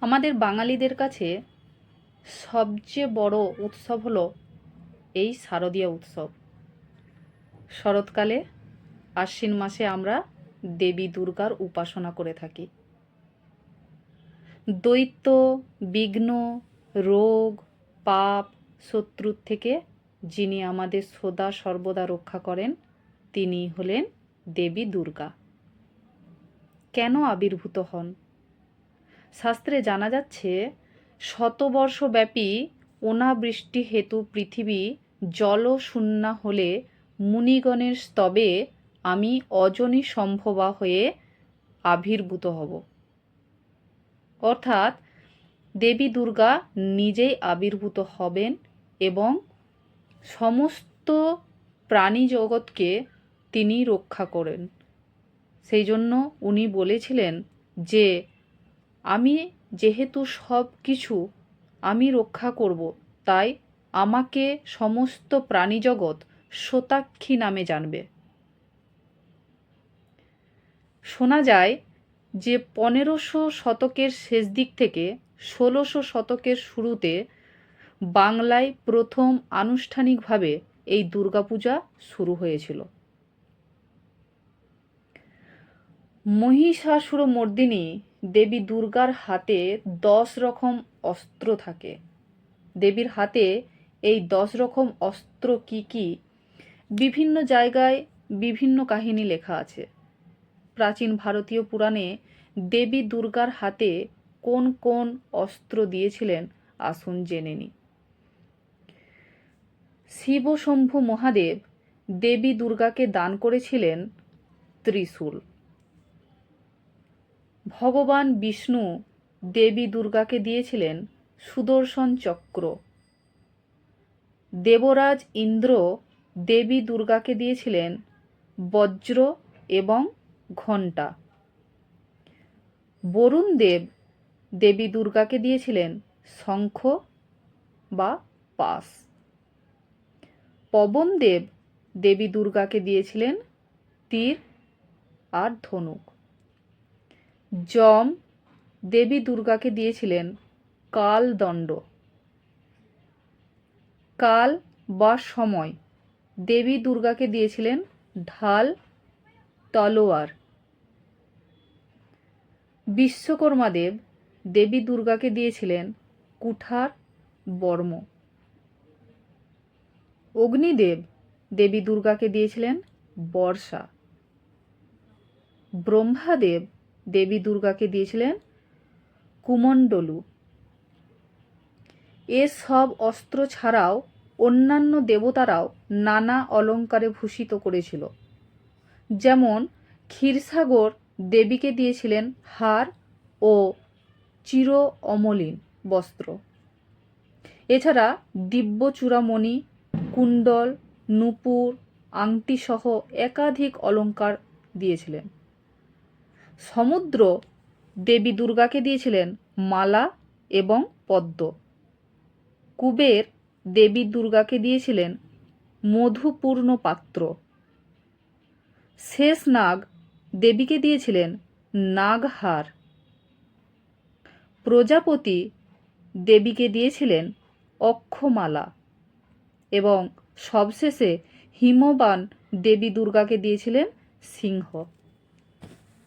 আমাদের বাঙালিদের কাছে সবচেয়ে বড় উৎসব হলো এই শারদীয় উৎসব। শরৎকালে আশ্বিন মাসে আমরা দেবী দুর্গার উপাসনা করে থাকি। দৈত্য, বিঘ্ন, রোগ, পাপ, শত্রুর থেকে যিনি আমাদের সদা সর্বদা রক্ষা করেন তিনি হলেন দেবী দুর্গা। কেন আবির্ভূত হন? শাস্ত্রে জানা যাচ্ছে শতবর্ষব্যাপী অনাবৃষ্টি হেতু পৃথিবী জলশূন্যা হলে মুনিগণের স্তবে আমি অজনী সম্ভবা হয়ে আবির্ভূত হব। অর্থাৎ দেবী দুর্গা নিজেই আবির্ভূত হবেন এবং সমস্ত প্রাণী জগৎকে তিনি রক্ষা করেন। সেই জন্য উনি বলেছিলেন যে আমি যেহেতু সব কিছু আমি রক্ষা করব, তাই আমাকে সমস্ত প্রাণীজগৎ শতাক্ষী নামে জানবে। শোনা যায় যে 1500 শতকের শেষ দিক থেকে 1600 শতকের শুরুতে বাংলায় প্রথম আনুষ্ঠানিকভাবে এই দুর্গাপূজা শুরু হয়েছিল। মহিষাসুরমর্দিনী দেবী দুর্গার হাতে 10 রকম অস্ত্র থাকে। দেবীর হাতে এই 10 রকম অস্ত্র কি কি, বিভিন্ন জায়গায় বিভিন্ন কাহিনী লেখা আছে। প্রাচীন ভারতীয় পুরাণে দেবী দুর্গার হাতে কোন কোন অস্ত্র দিয়েছিলেন আসুন জেনে নিই। শিবশম্ভু মহাদেব দেবী দুর্গাকে দান করেছিলেন ত্রিশূল। ভগবান বিষ্ণু দেবী দুর্গাকে দিয়েছিলেন সুদর্শন চক্র। দেবরাজ ইন্দ্র দেবী দুর্গাকে দিয়েছিলেন বজ্র এবং ঘণ্টা। বরুণ দেব দেবী দুর্গাকে দিয়েছিলেন শঙ্খ বা পাশ। পবন দেব দেবী দুর্গাকে দিয়েছিলেন তীর আর ধনুক। যম দেবী দুর্গাকে দিয়েছিলেন কালদণ্ড। কাল বা সময় দেবী দুর্গাকে দিয়েছিলেন ঢাল, তলোয়ার। বিশ্বকর্মা দেব দেবী দুর্গাকে দিয়েছিলেন কুঠার, বর্ম। অগ্নিদেব দেবী দুর্গাকে দিয়েছিলেন বর্ষা। ব্রহ্মাদেব দেবী দুর্গাকে দিয়েছিলেন কুমণ্ডলু। এসব অস্ত্র ছাড়াও অন্যান্য দেবতারাও নানা অলঙ্কারে ভূষিত করেছিল। যেমন ক্ষীরসাগর দেবীকে দিয়েছিলেন হার ও চির অমলিন বস্ত্র। এছাড়া দিব্য চূড়ামণি, কুণ্ডল, নূপুর, আংটি সহ একাধিক অলঙ্কার দিয়েছিলেন। সমুদ্র দেবী দুর্গাকে দিয়েছিলেন মালা এবং পদ্ম। কুবের দেবী দুর্গাকে দিয়েছিলেন মধুপূর্ণ পাত্র। শেষনাগ দেবীকে দিয়েছিলেন নাগহার। প্রজাপতি দেবীকে দিয়েছিলেন অক্ষমালা এবং সবশেষে হিমবান দেবী দুর্গাকে দিয়েছিলেন সিংহ।